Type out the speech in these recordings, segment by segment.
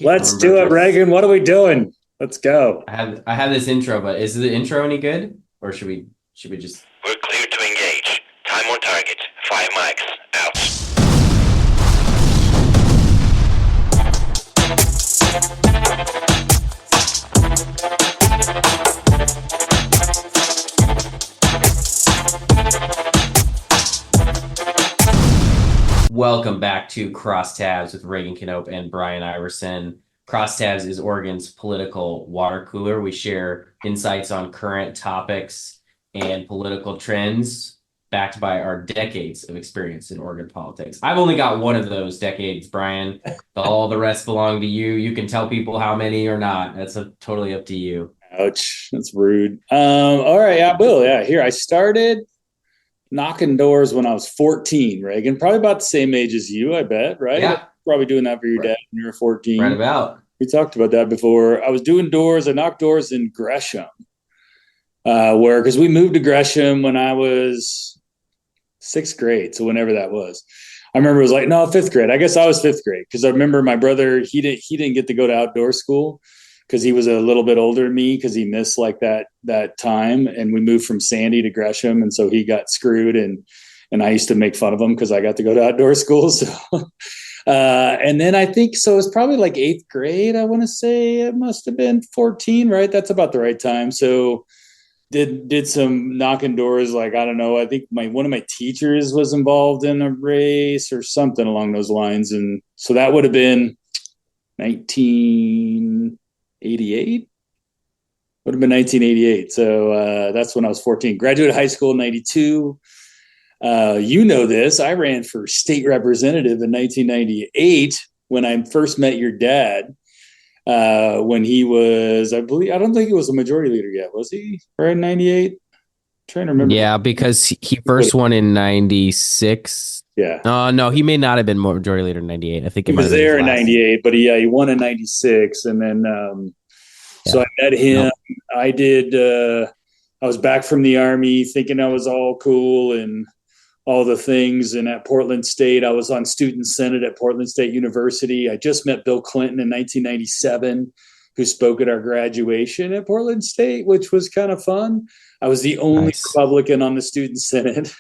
Let's do it, Reagan. What are we doing? Let's go. I have this intro, but is the intro any good, or should we just? We're clear to engage. Time on target. 5 mics. Out. Welcome back to Crosstabs with Reagan Knope and Brian Iverson. Crosstabs is Oregon's political water cooler. We share insights on current topics and political trends backed by our decades of experience in Oregon politics. I've only got one of those decades, Brian. All the rest belong to you. You can tell people how many or not. That's totally up to you. Ouch. That's rude. All right. I will. Yeah. Here, I started knocking doors when I was 14, Reagan. Probably about the same age as you, I bet, right? Yeah. Probably doing that for your dad when you were 14. Right about. We talked about that before. I was doing doors. I knocked doors in Gresham, because we moved to Gresham when I was sixth grade. So whenever that was, I remember it was like, no, fifth grade. I guess I was fifth grade because I remember my brother, he didn't get to go to outdoor school because he was a little bit older than me because he missed like that time. And we moved from Sandy to Gresham. And so he got screwed and I used to make fun of him because I got to go to outdoor school. So, and then I think, so it was probably like eighth grade. I want to say it must've been 14, right? That's about the right time. So did some knocking doors. Like, I don't know. I think one of my teachers was involved in a race or something along those lines. And so that would have been 1988. Would have been 1988. So that's when I was 14. Graduated high school in 92. You know this. I ran for state representative in 1998 when I first met your dad. When he was, I don't think he was a majority leader yet, was he? Right in 98? Trying to remember. Yeah, because he first won in 96. Yeah. No, he may not have been majority leader in 98. I think He it might was have been his there in last. 98, but he won in 96. And then, so Yeah. I met him. No. I was back from the Army thinking I was all cool and all the things. And at Portland State, I was on student senate at Portland State University. I just met Bill Clinton in 1997, who spoke at our graduation at Portland State, which was kind of fun. I was the only Nice. Republican on the student senate.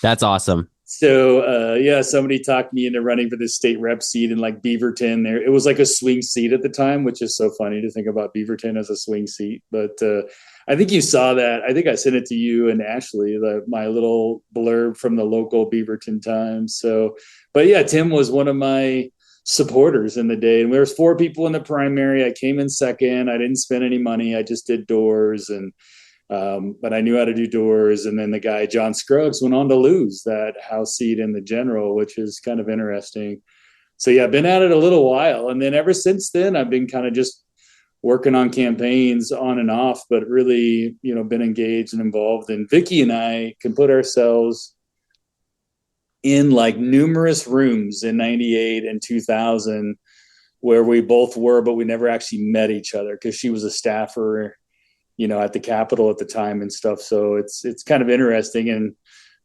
That's awesome. So somebody talked me into running for this state rep seat in like Beaverton. There, it was like a swing seat at the time, which is so funny to think about Beaverton as a swing seat. But I think you saw that. I think I sent it to you and Ashley, my little blurb from the local Beaverton Times. So, but yeah, Tim was one of my supporters in the day, and there was 4 people in the primary. I came in second. I didn't spend any money. I just did doors and. But I knew how to do doors. And then the guy, John Scruggs, went on to lose that House seat in the general, which is kind of interesting. So, yeah, I've been at it a little while. And then ever since then, I've been kind of just working on campaigns on and off, but really, been engaged and involved. And Vicky and I can put ourselves in like numerous rooms in 98 and 2000 where we both were, but we never actually met each other because she was a staffer at the Capitol at the time and stuff. So it's kind of interesting, and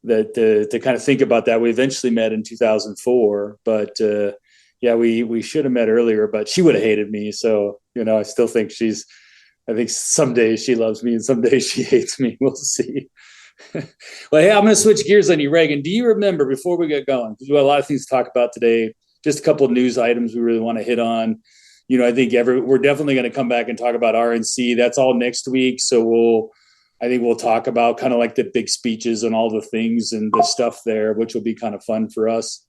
that to kind of think about that. We eventually met in 2004, but we should have met earlier, but she would have hated me. So, I still think I think some days she loves me and some days she hates me. We'll see. Well, hey, I'm going to switch gears on you, Reagan. Do you remember, before we get going, because we have a lot of things to talk about today, just a couple of news items we really want to hit on. I think we're definitely going to come back and talk about RNC. That's all next week. So I think we'll talk about kind of like the big speeches and all the things and the stuff there, which will be kind of fun for us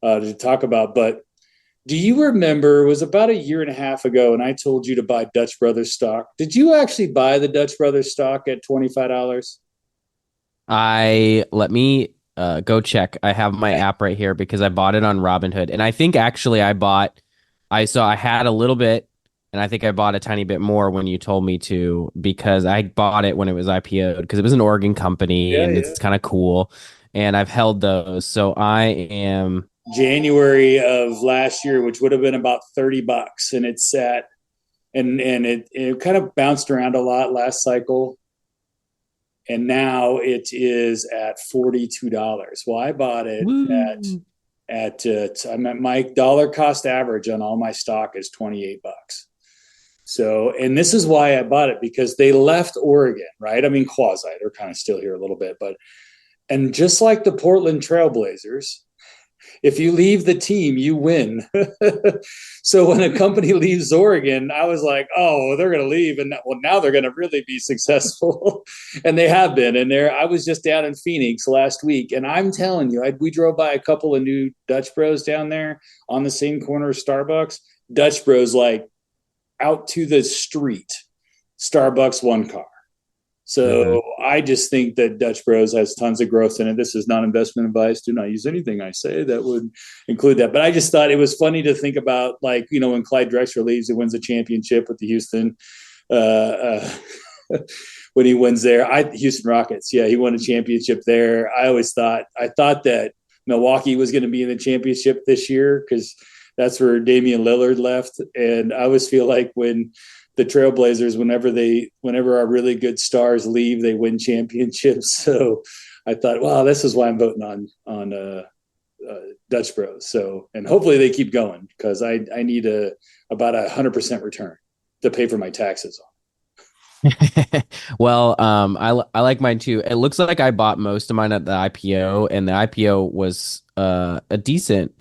to talk about. But do you remember, it was about a year and a half ago, and I told you to buy Dutch Brothers stock. Did you actually buy the Dutch Brothers stock at $25? Let me go check. I have my app right here because I bought it on Robinhood, and I think actually I had a little bit, and I think I bought a tiny bit more when you told me to, because I bought it when it was IPO'd because it was an Oregon company and it's kind of cool, and I've held those. So I am January of last year, which would have been about $30, and it sat and it kind of bounced around a lot last cycle. And now it is at $42. Well, I bought it Woo. I'm at my dollar cost average on all my stock is $28. So, and this is why I bought it, because they left Oregon, right? I mean, quasi, they're kind of still here a little bit, and just like the Portland Trailblazers, if you leave the team, you win. So when a company leaves Oregon, I was like, oh, they're going to leave. And now they're going to really be successful. And they have been. And I was just down in Phoenix last week. And I'm telling you, we drove by a couple of new Dutch Bros down there on the same corner of Starbucks. Dutch Bros, like out to the street, Starbucks, one car. So I just think that Dutch Bros has tons of growth in it. This is not investment advice. Do not use anything I say that would include that. But I just thought it was funny to think about, like, when Clyde Drexler leaves, he wins a championship with the Houston. When he wins there, Houston Rockets. Yeah, he won a championship there. I thought that Milwaukee was going to be in the championship this year because that's where Damian Lillard left. And I always feel like when the Trailblazers, whenever our really good stars leave, they win championships. So I thought, wow, this is why I'm voting on Dutch Bros. So, and hopefully they keep going, because I need about 100% return to pay for my taxes on. Well, I like mine too. It looks like I bought most of mine at the IPO, and the IPO was a decent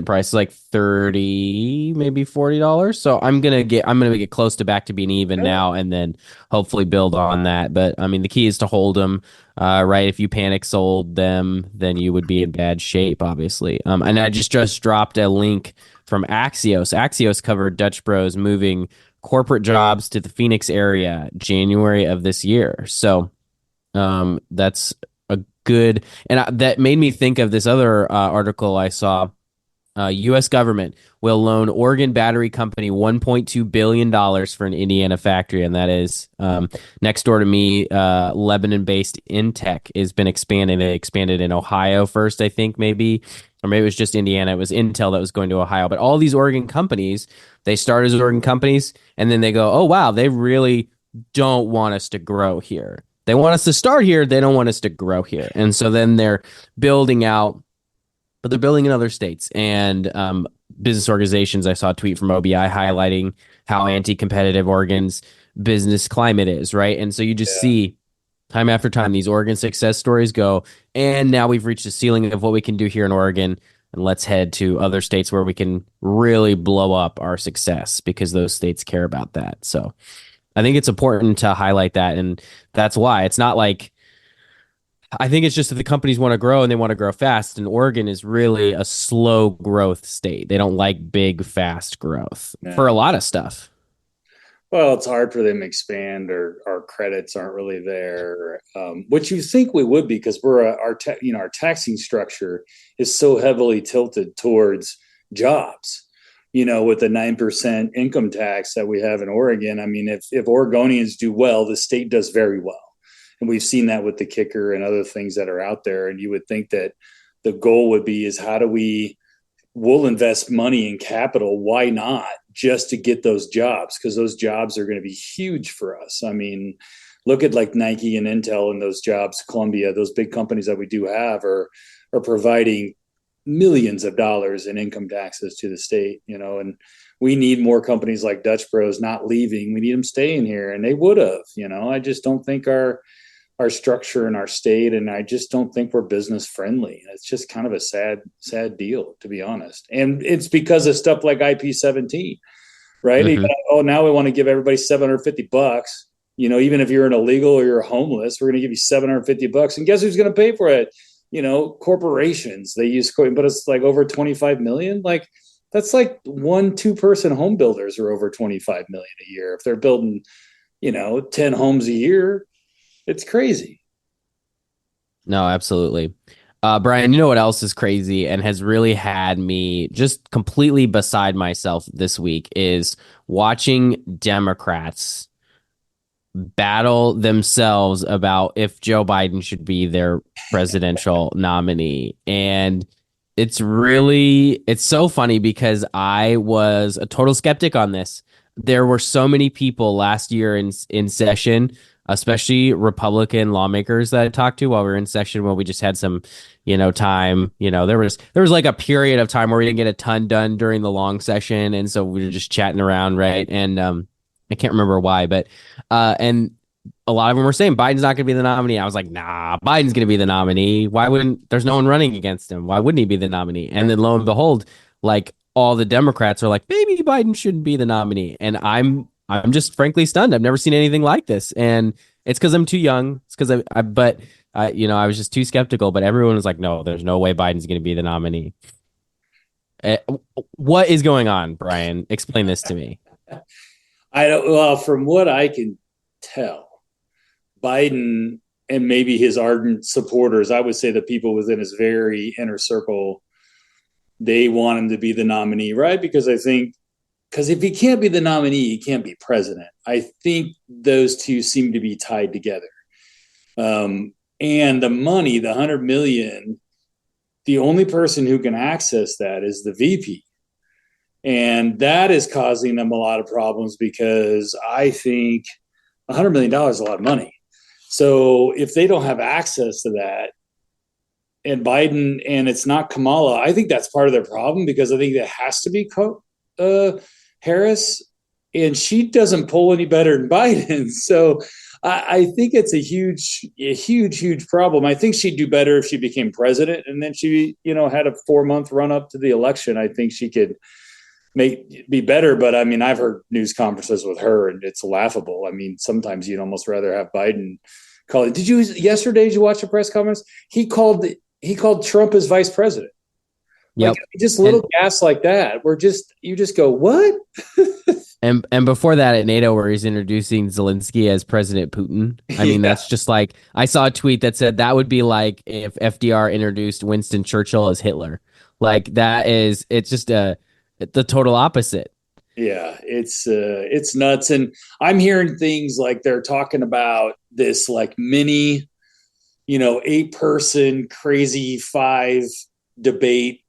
price, like $30, maybe $40. So I'm gonna get close to back to being even now, and then hopefully build on that. But I mean, the key is to hold them, right? If you panic sold them, then you would be in bad shape, obviously. And I just dropped a link from Axios. Axios covered Dutch Bros moving corporate jobs to the Phoenix area January of this year. So that's a good, and that made me think of this other article I saw. U.S. government will loan Oregon Battery Company $1.2 billion for an Indiana factory, and that is next door to me. Lebanon-based Intech has been expanding. They expanded in Ohio first, I think, maybe, or maybe it was just Indiana. It was Intel that was going to Ohio. But all these Oregon companies, they start as Oregon companies, and then they go, oh, wow, they really don't want us to grow here. They want us to start here. They don't want us to grow here. And so then they're building out, but they're building in other states. And business organizations, I saw a tweet from OBI highlighting how anti-competitive Oregon's business climate is, right? And so you just see time after time these Oregon success stories go, and now we've reached the ceiling of what we can do here in Oregon, and let's head to other states where we can really blow up our success, because those states care about that. So I think it's important to highlight that, and that's why it's not like, I think it's just that the companies want to grow, and they want to grow fast. And Oregon is really a slow growth state. They don't like big, fast growth for a lot of stuff. Well, it's hard for them to expand, or our credits aren't really there, which you think we would be, because our taxing structure is so heavily tilted towards jobs. With the 9% income tax that we have in Oregon, I mean, if Oregonians do well, the state does very well. And we've seen that with the kicker and other things that are out there. And you would think that the goal would be, is how do we'll invest money in capital. Why not, just to get those jobs? Because those jobs are going to be huge for us. I mean, look at like Nike and Intel and those jobs, Columbia, those big companies that we do have are providing millions of dollars in income taxes to the state, and we need more companies like Dutch Bros not leaving. We need them staying here, and they would have, I just don't think our structure in our state, and I just don't think we're business friendly. It's just kind of a sad deal, to be honest. And it's because of stuff like IP-17, right? Mm-hmm. Now we want to give everybody $750. Even if you're an illegal or you're homeless, we're going to give you $750. And guess who's going to pay for it? Corporations. They use, but it's like over 25 million. Like, that's like 1-2 person home builders are over 25 million a year. If they're building, 10 homes a year, it's crazy. No, absolutely. Bryan, you know what else is crazy and has really had me just completely beside myself this week is watching Democrats battle themselves about if Joe Biden should be their presidential nominee. And it's so funny, because I was a total skeptic on this. there were so many people last year in session, especially Republican lawmakers that I talked to while we were in session, when we just had some, time. There was like a period of time where we didn't get a ton done during the long session, and so we were just chatting around, right? And I can't remember why, but and a lot of them were saying Biden's not going to be the nominee. I was like, nah, Biden's going to be the nominee. Why wouldn't? There's no one running against him. Why wouldn't he be the nominee? And then lo and behold, like, all the Democrats are like, maybe Biden shouldn't be the nominee. And I'm just frankly stunned. I've never seen anything like this. And it's because I'm too young. It's because I was just too skeptical. But everyone was like, no, there's no way Biden's going to be the nominee. What is going on, Brian? Explain this to me. Well, from what I can tell, Biden and maybe his ardent supporters, I would say the people within his very inner circle, they want him to be the nominee, right? Because if he can't be the nominee, he can't be president. I think those two seem to be tied together. And the money, the $100 million, the only person who can access that is the VP. And that is causing them a lot of problems, because I think $100 million is a lot of money. So if they don't have access to that, and Biden, and it's not Kamala, I think that's part of their problem, because I think it has to be Harris, and she doesn't pull any better than Biden. So I think it's a huge problem. I think she'd do better if she became president, and then she, had a 4-month run up to the election. I think she could be better. But I mean, I've heard news conferences with her, and it's laughable. I mean, sometimes you'd almost rather have Biden call it. Did you watch the press conference? He called Trump as vice president. Yep. Like, just little gas like that. You just go, what? And before that at NATO, where he's introducing Zelensky as President Putin. I mean, that's just like, I saw a tweet that said that would be like if FDR introduced Winston Churchill as Hitler. Like, it's just the total opposite. Yeah, it's nuts. And I'm hearing things like they're talking about this like mini, 8-person crazy 5 debate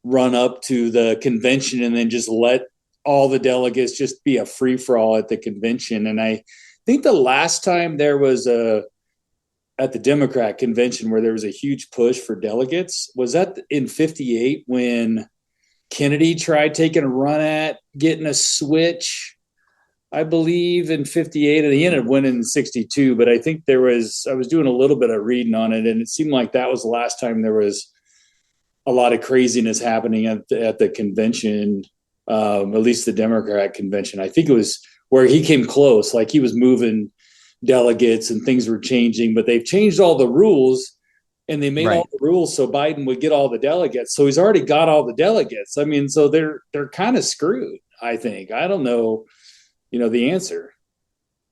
run up to the convention, and then just let all the delegates just be a free for all at the convention. And I think the last time there was at the Democrat convention where there was a huge push for delegates was that in 58, when Kennedy tried taking a run at getting a switch, I believe, in 58, and he ended up winning in 62. But I think I was doing a little bit of reading on it, and it seemed like that was the last time there was a lot of craziness happening at the convention, at least the Democrat convention. I think it was where he came close, like he was moving delegates and things were changing, but they've changed all the rules, and they made all the rules so Biden would get all the delegates. So he's already got all the delegates. I mean, so they're kind of screwed, I think. I don't know, the answer.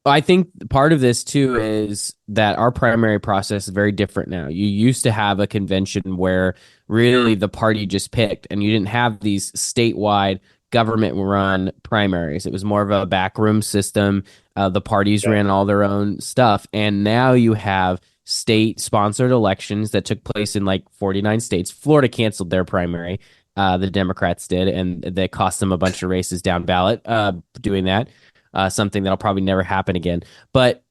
I think part of this too is that our primary process is very different now. You used to have a convention where really the party just picked, and you didn't have these statewide government-run primaries. It was more of a backroom system. The parties ran all their own stuff, and now you have state-sponsored elections that took place in like 49 states. Florida canceled their primary. The Democrats did, and they cost them a bunch of races down ballot doing that. Something that'll probably never happen again. But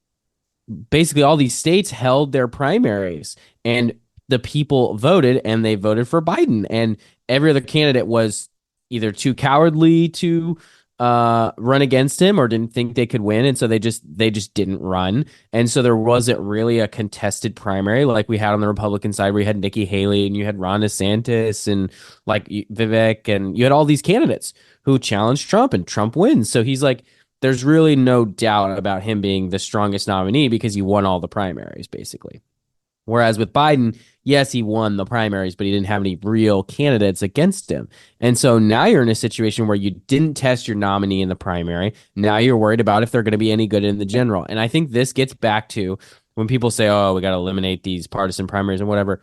basically all these states held their primaries, and the people voted, and they voted for Biden. And every other candidate was either too cowardly to run against him or didn't think they could win. And so they just didn't run. And so there wasn't really a contested primary like we had on the Republican side, where you had Nikki Haley and you had Ron DeSantis and like Vivek, and you had all these candidates who challenged Trump, and Trump wins. So he's like, there's really no doubt about him being the strongest nominee because he won all the primaries, basically. Whereas with Biden, yes, he won the primaries, but he didn't have any real candidates against him. And so now you're in a situation where you didn't test your nominee in the primary. Now you're worried about if they're going to be any good in the general. And I think this gets back to when people say, oh, we got to eliminate these partisan primaries and whatever.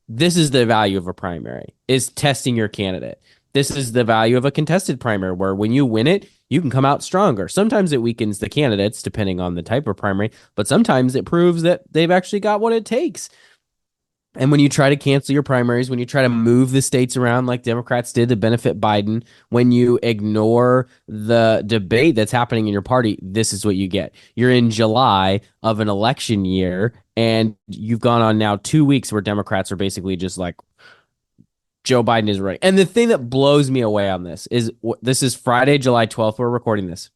This is the value of a primary, is testing your candidate. This is the value of a contested primary, where when you win it, you can come out stronger. Sometimes it weakens the candidates, depending on the type of primary, but sometimes it proves that they've actually got what it takes. And when you try to cancel your primaries, when you try to move the states around like Democrats did to benefit Biden, when you ignore the debate that's happening in your party, this is what you get. You're in July of an election year, and you've gone on now 2 weeks where Democrats are basically just like, Joe Biden is running. And the thing that blows me away on this is Friday, July 12th. We're recording this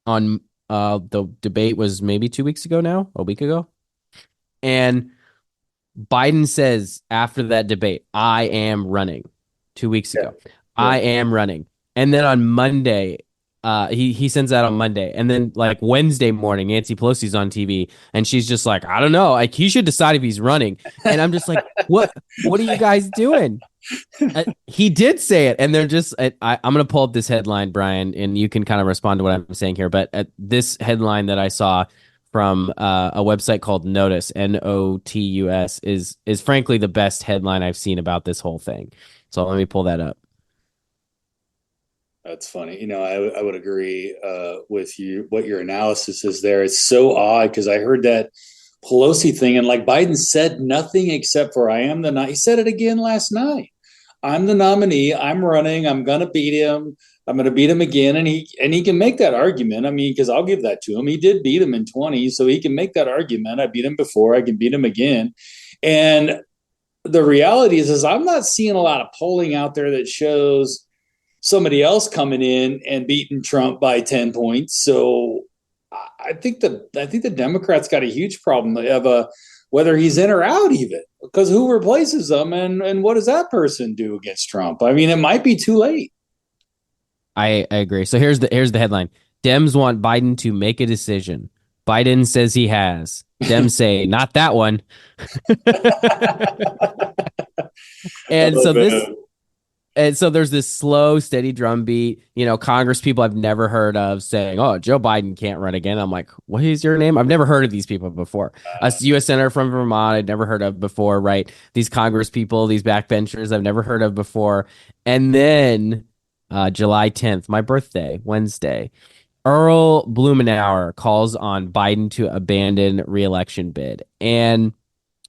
on the debate was maybe 2 weeks ago now, a week ago. And Biden says after that debate, I am running 2 weeks ago. Yeah. I am running. And then on Monday, he sends that on Monday. And then like Wednesday morning, Nancy Pelosi's on TV and she's just like, I don't know. Like he should decide if he's running. And I'm just like, what are you guys doing? He did say it. And they're just, I'm going to pull up this headline, Brian, and you can kind of respond to what I'm saying here. But this headline that I saw from a website called Notus, Notus, is frankly the best headline I've seen about this whole thing. So let me pull that up. That's funny. I would agree with you. What your analysis is there. It's so odd because I heard that Pelosi thing and like Biden said nothing except for he said it again last night. I'm the nominee. I'm running. I'm going to beat him. I'm going to beat him again. And he can make that argument. I mean, because I'll give that to him. He did beat him in 20, so he can make that argument. I beat him before. I can beat him again. And the reality is I'm not seeing a lot of polling out there that shows somebody else coming in and beating Trump by 10 points. So I think the Democrats got a huge problem of whether he's in or out even, because who replaces him and what does that person do against Trump? I mean, it might be too late. I agree. So here's the headline. Dems want Biden to make a decision. Biden says he has. Dems say, not that one. And so there's this slow, steady drumbeat, Congress people I've never heard of saying, oh, Joe Biden can't run again. I'm like, what is your name? I've never heard of these people before. A U.S. Senator from Vermont I'd never heard of before, right? These Congress people, these backbenchers I've never heard of before. And then July 10th, my birthday, Wednesday, Earl Blumenauer calls on Biden to abandon re-election bid. And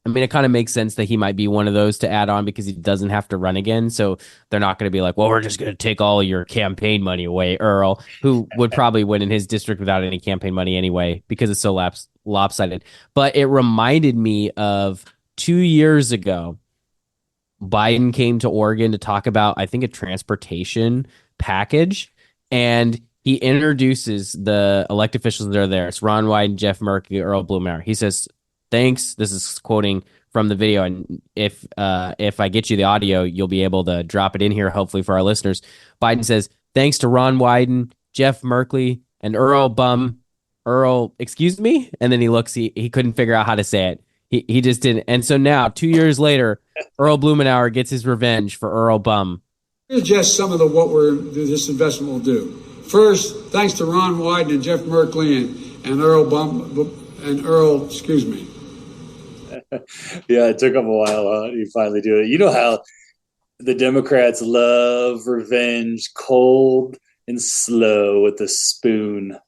I mean, it kind of makes sense that he might be one of those to add on because he doesn't have to run again. So they're not going to be like, well, we're just going to take all your campaign money away, Earl, who would probably win in his district without any campaign money anyway, because it's so lopsided. But it reminded me of 2 years ago, Biden came to Oregon to talk about, I think, a transportation package. And he introduces the elected officials that are there. It's Ron Wyden, Jeff Merkley, Earl Blumenauer. He says, thanks. This is quoting from the video. And if I get you the audio, you'll be able to drop it in here, hopefully, for our listeners. Biden says, thanks to Ron Wyden, Jeff Merkley, and Earl Bum. Earl, excuse me? And then he looks, he couldn't figure out how to say it. He just didn't. And so now, 2 years later, Earl Blumenauer gets his revenge for Earl Bum. Here's just some of what this investment will do. First, thanks to Ron Wyden and Jeff Merkley and Earl Bum and Earl, excuse me. Yeah, it took him a while. You finally do it. You know how the Democrats love revenge, cold and slow with a spoon.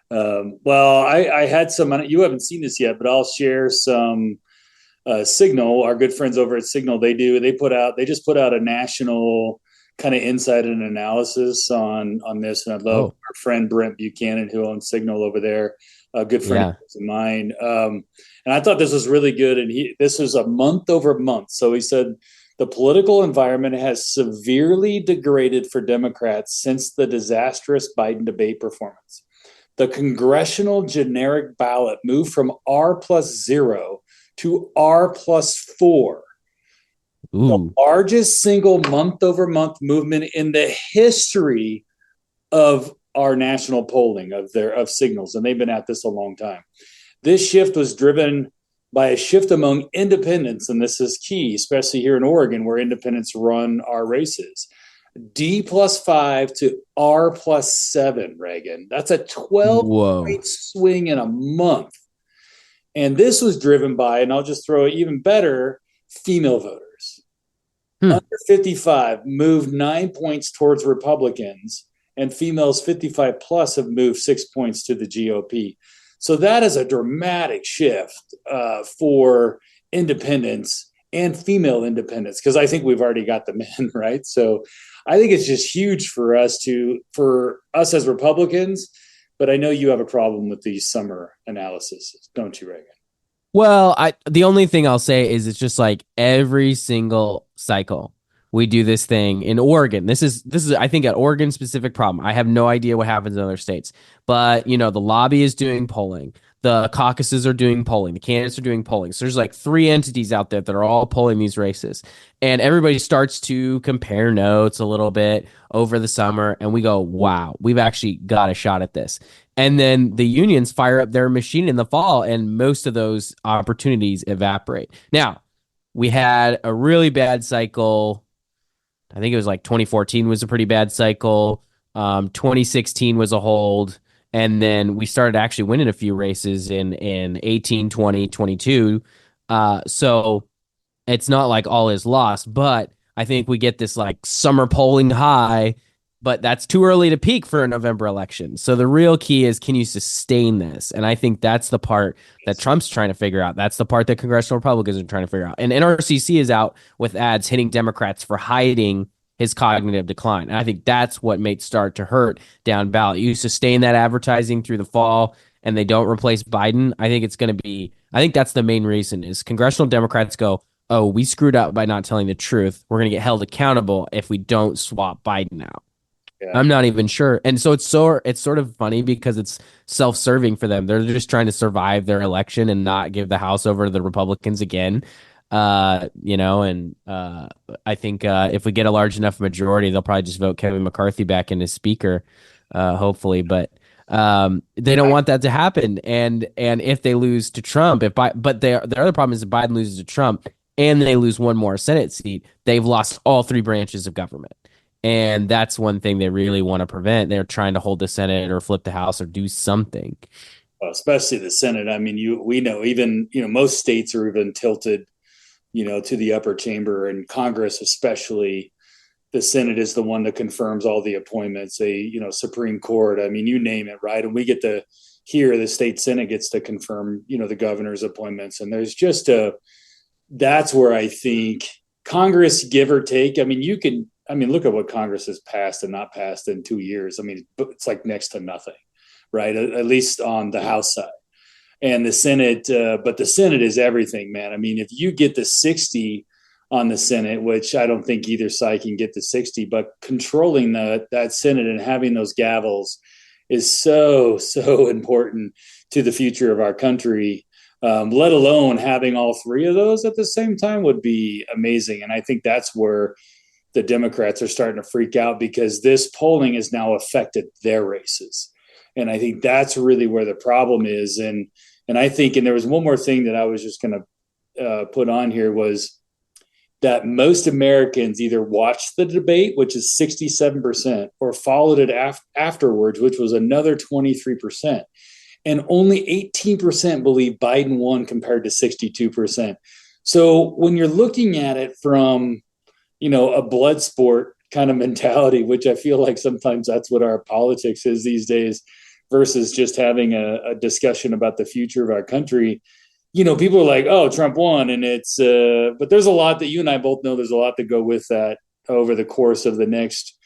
Well, I had some. You haven't seen this yet, but I'll share some. Signal, our good friends over at Signal, they just put out a national kind of insight and analysis on this. And I'd love our friend Brent Buchanan, who owns Signal over there, a good friend of mine. And I thought this was really good. And this was a month over month. So he said the political environment has severely degraded for Democrats since the disastrous Biden debate performance. The congressional generic ballot moved from R+0 to R+4. Ooh. The largest single month-over-month movement in the history of our national polling of Signals, and they've been at this a long time. This shift was driven by a shift among independents, and this is key, especially here in Oregon, where independents run our races. D+5 to R+7, Reagan. That's a 12-point swing in a month. And this was driven by, and I'll just throw it even better, female voters. Under 55 moved 9 points towards Republicans, and females 55 plus have moved 6 points to the GOP. So that is a dramatic shift for independents. and female independents, because I think we've already got the men, right? So I think it's just huge for us as Republicans. But I know you have a problem with these summer analysis, don't you, Reagan? Well, the only thing I'll say is it's just like every single cycle we do this thing in Oregon. This is I think an Oregon specific problem. I have no idea what happens in other states, but the lobby is doing polling. The caucuses are doing polling. The candidates are doing polling. So there's like three entities out there that are all polling these races. And everybody starts to compare notes a little bit over the summer. And we go, wow, we've actually got a shot at this. And then the unions fire up their machine in the fall, and most of those opportunities evaporate. Now, we had a really bad cycle. I think it was like 2014 was a pretty bad cycle. 2016 was a hold. And then we started actually winning a few races in 18, 20, 22. So it's not like all is lost, but I think we get this like summer polling high, but that's too early to peak for a November election. So the real key is, can you sustain this? And I think that's the part that Trump's trying to figure out. That's the part that congressional Republicans are trying to figure out. And NRCC is out with ads hitting Democrats for hiding his cognitive decline. And I think that's what may start to hurt down ballot. You sustain that advertising through the fall and they don't replace Biden. I think that's the main reason is congressional Democrats go, oh, we screwed up by not telling the truth. We're going to get held accountable if we don't swap Biden out. Yeah. I'm not even sure. And so it's sort of funny because it's self-serving for them. They're just trying to survive their election and not give the House over to the Republicans again. I think if we get a large enough majority, they'll probably just vote Kevin McCarthy back in as speaker, hopefully. But they don't want that to happen. And if they lose to Trump, the other problem is if Biden loses to Trump and they lose one more Senate seat, they've lost all three branches of government. And that's one thing they really want to prevent. They're trying to hold the Senate or flip the House or do something. Well, especially the Senate. I mean, we know even, most states are even tilted, to the upper chamber, and Congress, especially the Senate, is the one that confirms all the appointments. Supreme Court, I mean, you name it, right? And we get to hear the state Senate gets to confirm, the governor's appointments. And there's just that's where I think Congress, give or take, look at what Congress has passed and not passed in 2 years. I mean, it's like next to nothing, right? At least on the House side. And the Senate, but the Senate is everything, man. I mean, if you get the 60 on the Senate, which I don't think either side can get the 60, but controlling that Senate and having those gavels is so, so important to the future of our country. Let alone having all three of those at the same time would be amazing. And I think that's where the Democrats are starting to freak out, because this polling has now affected their races. And I think that's really where the problem is. And I think, and there was one more thing that I was just going to put on here, was that most Americans either watched the debate, which is 67%, or followed it afterwards, which was another 23%. And only 18% believe Biden won compared to 62%. So when you're looking at it from, a blood sport kind of mentality, which I feel like sometimes that's what our politics is these days, versus just having a discussion about the future of our country. People are like, oh, Trump won. And it's, but there's a lot that you and I both know there's a lot to go with that over the course of the next,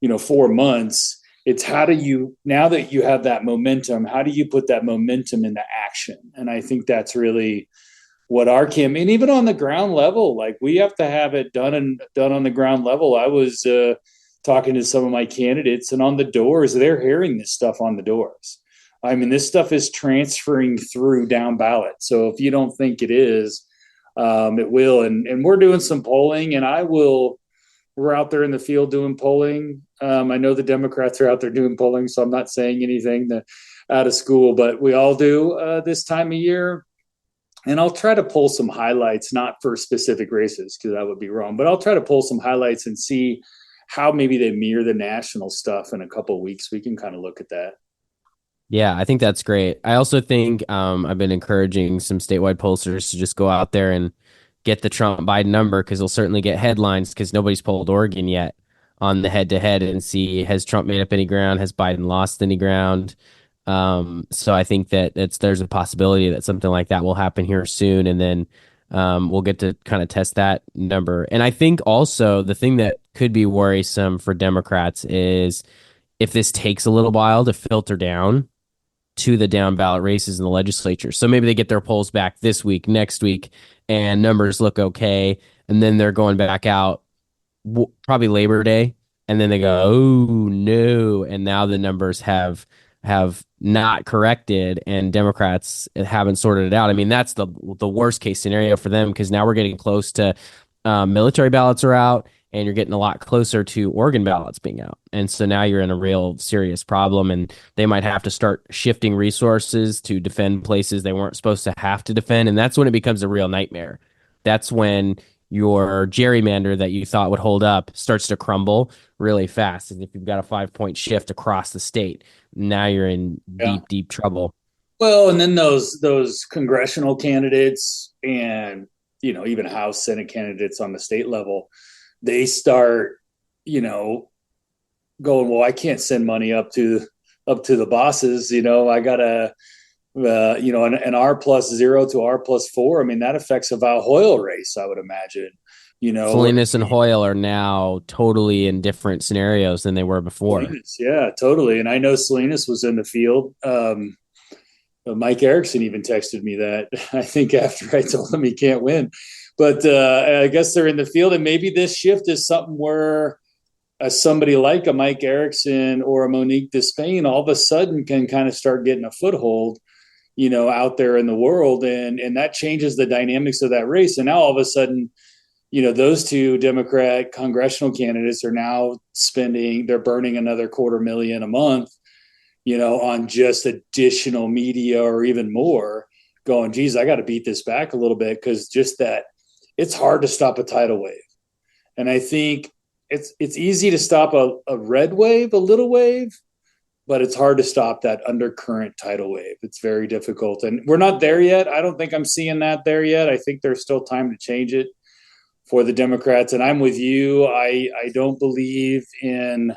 4 months. It's how do you, now that you have that momentum, how do you put that momentum into action? And I think that's really what our campaign, even on the ground level, like we have to have it done on the ground level. I was talking to some of my candidates, and on the doors, they're hearing this stuff on the doors. I mean, this stuff is transferring through down ballot. So if you don't think it is, it will. And we're doing some polling, and we're out there in the field doing polling. I know the Democrats are out there doing polling, so I'm not saying anything out of school, but we all do this time of year. And I'll try to pull some highlights, not for specific races, because that would be wrong, but I'll try to pull some highlights and see how maybe they mirror the national stuff in a couple of weeks. We can kind of look at that. Yeah, I think that's great. I also think I've been encouraging some statewide pollsters to just go out there and get the Trump Biden number, because they'll certainly get headlines, because nobody's polled Oregon yet on the head-to-head, and see, has Trump made up any ground? Has Biden lost any ground? So I think that there's a possibility that something like that will happen here soon. And then We'll get to kind of test that number. And I think also the thing that could be worrisome for Democrats is if this takes a little while to filter down to the down ballot races in the legislature. So maybe they get their polls back this week, next week, and numbers look okay. And then they're going back out probably Labor Day. And then they go, oh no. And now the numbers have not corrected and Democrats haven't sorted it out. I mean, that's the worst case scenario for them because now we're getting close to military ballots are out and you're getting a lot closer to Oregon ballots being out. And so now you're in a real serious problem and they might have to start shifting resources to defend places they weren't supposed to have to defend. And that's when it becomes a real nightmare. That's when your gerrymander that you thought would hold up starts to crumble really fast. And if you've got a 5-point shift across the state, now you're in deep trouble. Well, and then those congressional candidates and, even House, Senate candidates on the state level, they start, going, well, I can't send money up to the bosses. I gotta, an R+0 to R+4. I mean, that affects a Val Hoyle race, I would imagine. Salinas and Hoyle are now totally in different scenarios than they were before. Salinas, yeah, totally. And I know Salinas was in the field. Mike Erickson even texted me that, I think, after I told him he can't win. But I guess they're in the field, and maybe this shift is something where somebody like a Mike Erickson or a Monique Despain all of a sudden can kind of start getting a foothold, out there in the world, and that changes the dynamics of that race. And now all of a sudden, those two Democrat congressional candidates are now they're burning another $250,000 a month, on just additional media or even more, going, geez, I got to beat this back a little bit because just that it's hard to stop a tidal wave. And I think it's easy to stop a red wave, a little wave, but it's hard to stop that undercurrent tidal wave. It's very difficult. And we're not there yet. I don't think I'm seeing that there yet. I think there's still time to change it for the Democrats. And I'm with you. I don't believe in,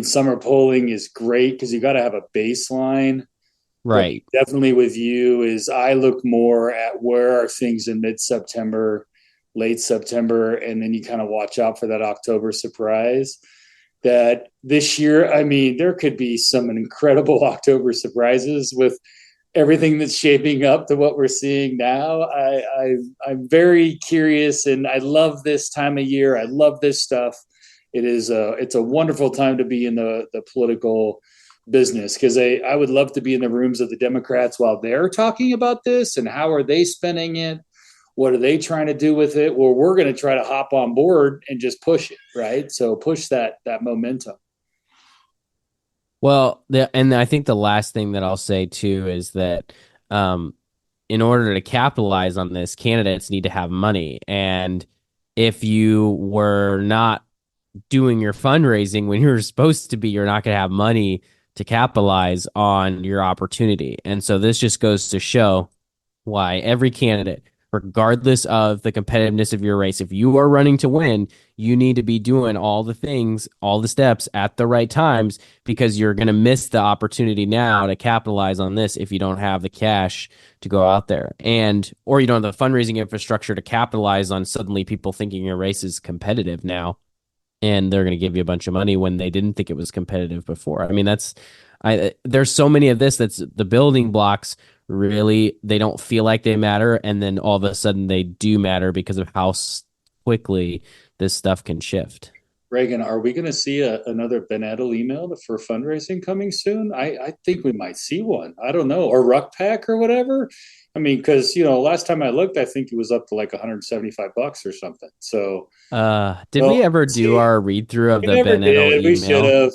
summer polling is great because you got to have a baseline. Right. But definitely with you is I look more at where are things in mid-September, late September, and then you kind of watch out for that October surprise. That this year, there could be some incredible October surprises with everything that's shaping up to what we're seeing now. I'm very curious, and I love this time of year. I love this stuff. It's a wonderful time to be in the political business because I would love to be in the rooms of the Democrats while they're talking about this and how are they spending it. What are they trying to do with it? Well, we're going to try to hop on board and just push it, right? So push that momentum. Well, and I think the last thing that I'll say too is that in order to capitalize on this, candidates need to have money. And if you were not doing your fundraising when you're supposed to be, you're not going to have money to capitalize on your opportunity. And so this just goes to show why every candidate, regardless of the competitiveness of your race, if you are running to win, you need to be doing all the things, all the steps at the right times, because you're going to miss the opportunity now to capitalize on this if you don't have the cash to go out there, or you don't have the fundraising infrastructure to capitalize on suddenly people thinking your race is competitive now, and they're going to give you a bunch of money when they didn't think it was competitive before. There's so many of this that's the building blocks. Really, they don't feel like they matter, and then all of a sudden they do matter because of how quickly this stuff can shift. Reagan, are we going to see another Ben Edel email for fundraising coming soon? I think we might see one. I don't know, or Ruck Pack or whatever. Because last time I looked, I think it was up to like $175 or something. So, did we ever do our read through of the Ben Edel email? We should have.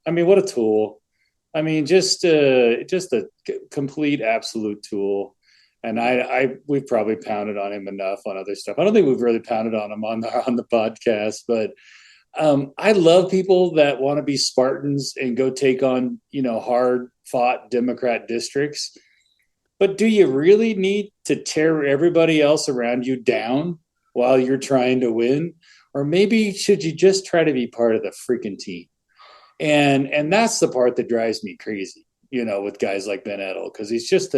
What a tool. Just a complete absolute tool. And we've probably pounded on him enough on other stuff. I don't think we've really pounded on him on the podcast, but I love people that want to be Spartans and go take on, hard fought Democrat districts. But do you really need to tear everybody else around you down while you're trying to win? Or maybe should you just try to be part of the freaking team? And that's the part that drives me crazy, with guys like Ben Edel, because he's just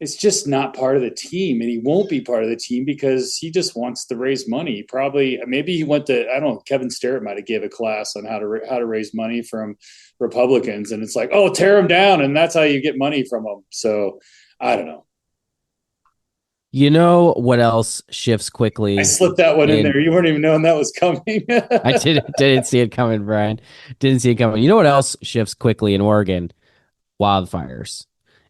it's just not part of the team, and he won't be part of the team because he just wants to raise money. Probably, maybe he went to, I don't know, Kevin Sterrett might have gave a class on how to raise money from Republicans, and it's like, oh, tear them down, and that's how you get money from them. So I don't know. You know what else shifts quickly? I slipped that one in there. You weren't even knowing that was coming. I didn't see it coming, Brian. Didn't see it coming. You know what else shifts quickly in Oregon? Wildfires.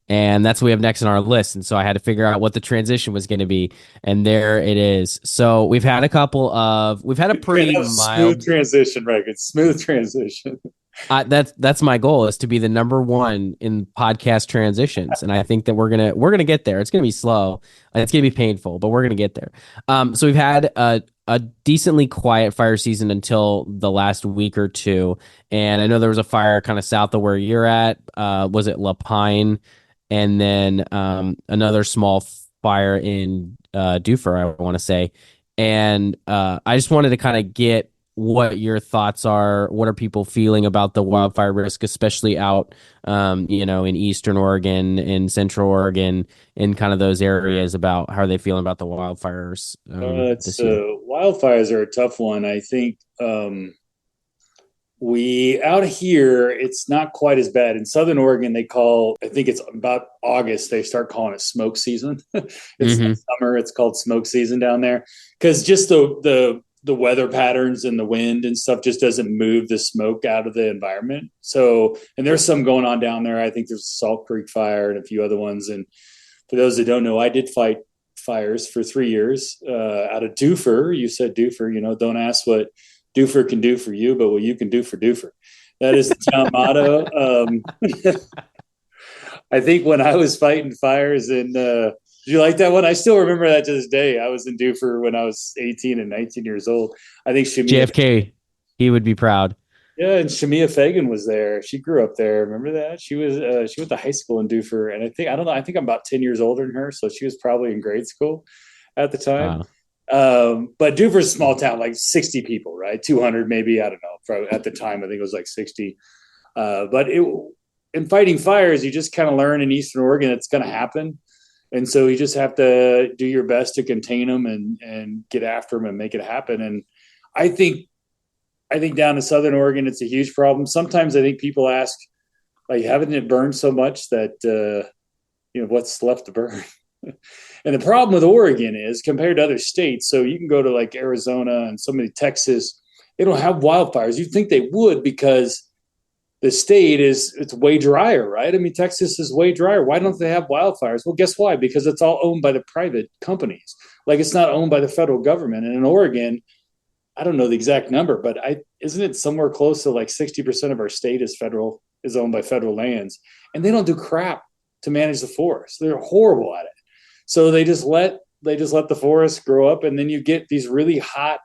And that's what we have next on our list. And so I had to figure out what the transition was going to be. And there it is. So we've had a pretty mild smooth transition, Reagan. Smooth transition. That's my goal, is to be the number one in podcast transitions, and I think that we're gonna get there. It's gonna be slow, and it's gonna be painful, but we're gonna get there. So we've had a decently quiet fire season until the last week or two, and I know there was a fire kind of south of where you're at. Was it La Pine, and then another small fire in Dufur, I want to say, and I just wanted to kind of get what your thoughts are. What are people feeling about the wildfire risk, especially out, in Eastern Oregon, in Central Oregon, in kind of those areas? About how are they feeling about the wildfires? Wildfires are a tough one. I think we out here, it's not quite as bad. In Southern Oregon, I think it's about August, they start calling it smoke season. It's summer. It's called smoke season down there because just the weather patterns and the wind and stuff just doesn't move the smoke out of the environment. So, and there's some going on down there. I think there's Salt Creek fire and a few other ones. And for those that don't know, I did fight fires for 3 years out of Dufur. You said Dufur, don't ask what Dufur can do for you, but what you can do for Dufur. That is the town motto. I think when I was fighting fires did you like that one? I still remember that to this day. I was in Dufur when I was 18 and 19 years old. I think JFK, he would be proud. Yeah, and Shamia Fagan was there. She grew up there. Remember that? She went to high school in Dufur, and I think I'm about 10 years older than her, so she was probably in grade school at the time. Wow. But Dufur's a small town, like 60 people, right? 200 maybe. I don't know. At the time, I think it was like 60. But in fighting fires, you just kind of learn in Eastern Oregon it's going to happen. And so you just have to do your best to contain them and get after them and make it happen. And I think down in Southern Oregon, it's a huge problem. Sometimes I think people ask, like, haven't it burned so much that, what's left to burn? And the problem with Oregon is compared to other states. So you can go to like Arizona and some of the Texas, they don't have wildfires. You'd think they would because the state it's way drier, right? I mean, Texas is way drier. Why don't they have wildfires? Well, guess why? Because it's all owned by the private companies. Like, it's not owned by the federal government. And in Oregon, I don't know the exact number, but isn't it somewhere close to like 60% of our state is owned by federal lands, and they don't do crap to manage the forest. They're horrible at it. So they just let the forest grow up, and then you get these really hot,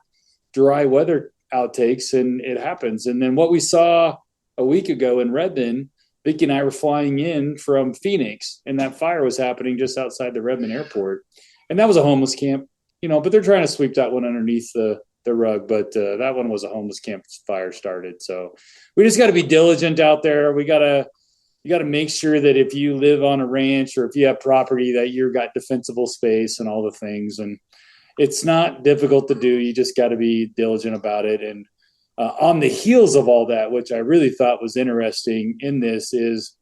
dry weather outtakes, and it happens. And then what we saw a week ago in Redmond, Vicky and I were flying in from Phoenix, and that fire was happening just outside the Redmond airport. And that was a homeless camp, but they're trying to sweep that one underneath the rug. But that one was a homeless camp fire started. So we just got to be diligent out there. You got to make sure that if you live on a ranch or if you have property that you've got defensible space and all the things. And it's not difficult to do. You just got to be diligent about it. And on the heels of all that, which I really thought was interesting in this, is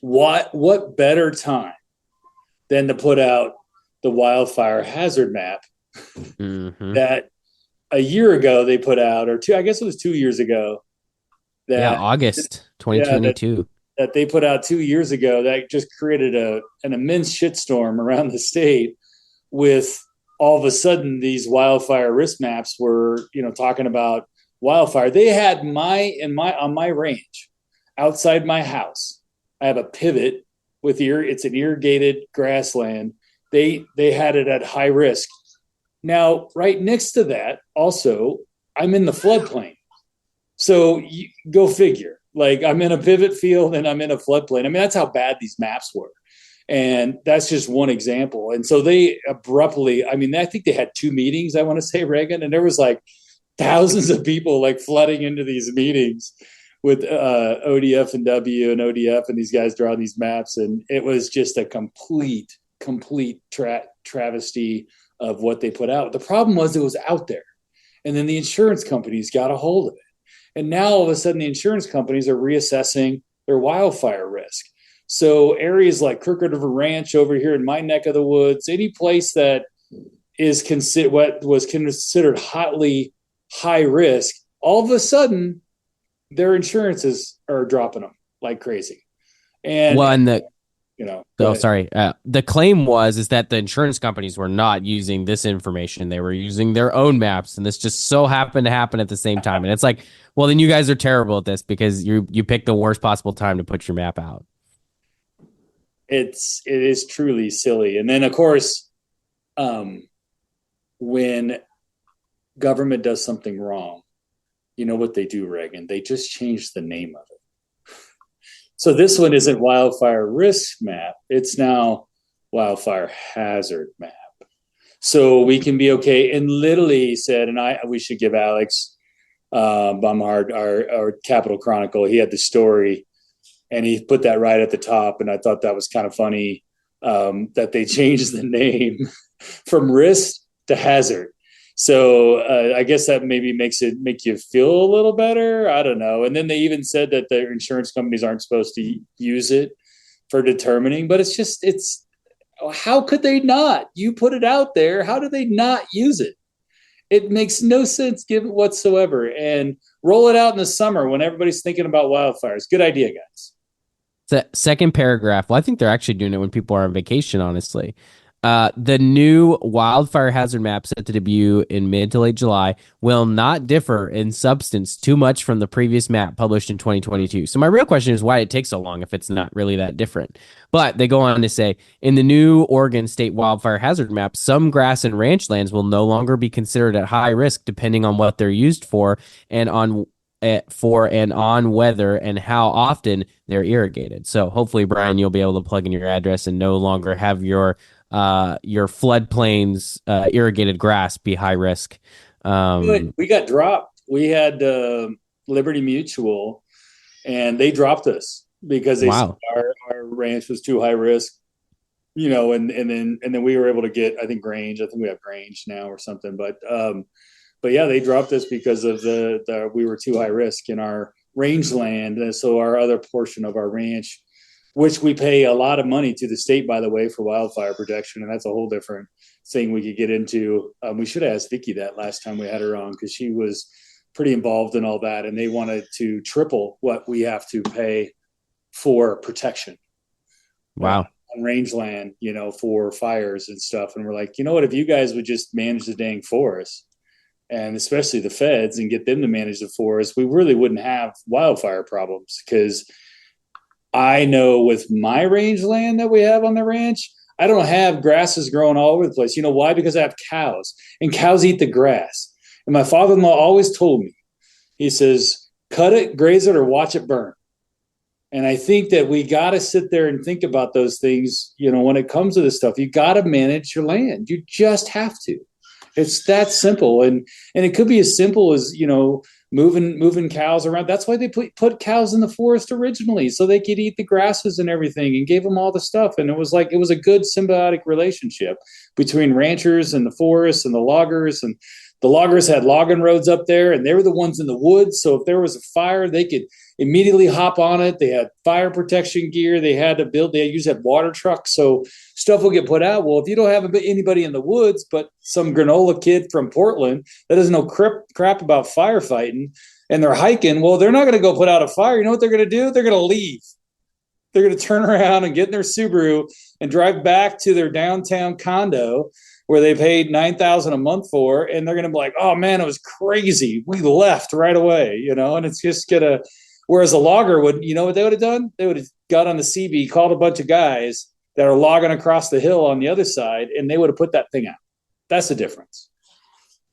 what better time than to put out the wildfire hazard map that a year ago they put out, or I guess it was 2 years ago. August 2022. That they put out 2 years ago, that just created an immense shitstorm around the state with all of a sudden these wildfire risk maps were, talking about wildfire. They had on my range outside my house, I have a pivot with it's an irrigated grassland. They had it at high risk. Now, right next to that, also, I'm in the floodplain. So you go figure, like, I'm in a pivot field and I'm in a floodplain. I mean, that's how bad these maps were. And that's just one example. And so they abruptly, I think they had 2 meetings, I want to say, Reagan, and there was like thousands of people like flooding into these meetings with ODF and W and ODF and these guys drawing these maps, and it was just a complete travesty of what they put out. The problem was it was out there, and then the insurance companies got a hold of it, and now all of a sudden the insurance companies are reassessing their wildfire risk. So areas like Crooked River Ranch over here in my neck of the woods, any place that is what was considered hotly high risk, all of a sudden their insurances are dropping them like crazy. And the claim is that the insurance companies were not using this information. They were using their own maps, and this just so happened to happen at the same time. And it's like, well, then you guys are terrible at this because you picked the worst possible time to put your map out. It is truly silly. And then of course, when government does something wrong, you know what they do, Reagan? They just change the name of it. So this one isn't wildfire risk map. It's now wildfire hazard map. So we can be okay. And literally said, and we should give Alex Bum, our Capitol Chronicle, he had the story, and he put that right at the top. And I thought that was kind of funny that they changed the name from risk to hazard. So I guess that maybe make you feel a little better. I don't know. And then they even said that the insurance companies aren't supposed to use it for determining, but it's how could they not? You put it out there. How do they not use it? It makes no sense given whatsoever. And roll it out in the summer when everybody's thinking about wildfires. Good idea, guys. The second paragraph. Well, I think they're actually doing it when people are on vacation, honestly. The new wildfire hazard map set to debut in mid to late July will not differ in substance too much from the previous map published in 2022. So my real question is why it takes so long if it's not really that different. But they go on to say, in the new Oregon state wildfire hazard map, some grass and ranch lands will no longer be considered at high risk depending on what they're used for and on whether and how often they're irrigated. So hopefully, Brian, you'll be able to plug in your address and no longer have your floodplains irrigated grass be high risk. We got dropped. We had Liberty Mutual, and they dropped us because they said our ranch was too high risk. You know, and then we were able to get, I think, Grange. I think we have Grange now or something. But yeah, they dropped us because of the we were too high risk in our rangeland. And so our other portion of our ranch, which we pay a lot of money to the state, by the way, for wildfire protection. And that's a whole different thing we could get into. We should have asked Vicki that last time we had her on because she was pretty involved in all that. And they wanted to triple what we have to pay for protection. Wow. On rangeland, you know, for fires and stuff. And we're like, you know what, if you guys would just manage the dang forest, and especially the feds, and get them to manage the forest, we really wouldn't have wildfire problems. Because I know with my rangeland that we have on the ranch, I don't have grasses growing all over the place. You know why? Because I have cows, and cows eat the grass. And my father-in-law always told me, he says, cut it, graze it, or watch it burn. And I think that we got to sit there and think about those things. You know, when it comes to this stuff, you got to manage your land. You just have to. It's that simple. And it could be as simple as, you know, moving cows around. That's why they put cows in the forest originally, so they could eat the grasses and everything, and gave them all the stuff. And it was a good symbiotic relationship between ranchers and the forests and the loggers. And the loggers had logging roads up there, and they were the ones in the woods. So if there was a fire, they could immediately hop on it. They had fire protection gear. They usually had water trucks. So stuff will get put out. Well, if you don't have anybody in the woods, but some granola kid from Portland that doesn't know crap about firefighting, and they're hiking, well, they're not going to go put out a fire. You know what they're going to do? They're going to leave. They're going to turn around and get in their Subaru and drive back to their downtown condo where they paid $9,000 a month for, and they're going to be like, oh man, it was crazy. We left right away, you know, and it's just going to, whereas a logger would, you know what they would have done? They would have got on the CB, called a bunch of guys that are logging across the hill on the other side, and they would have put that thing out. That's the difference.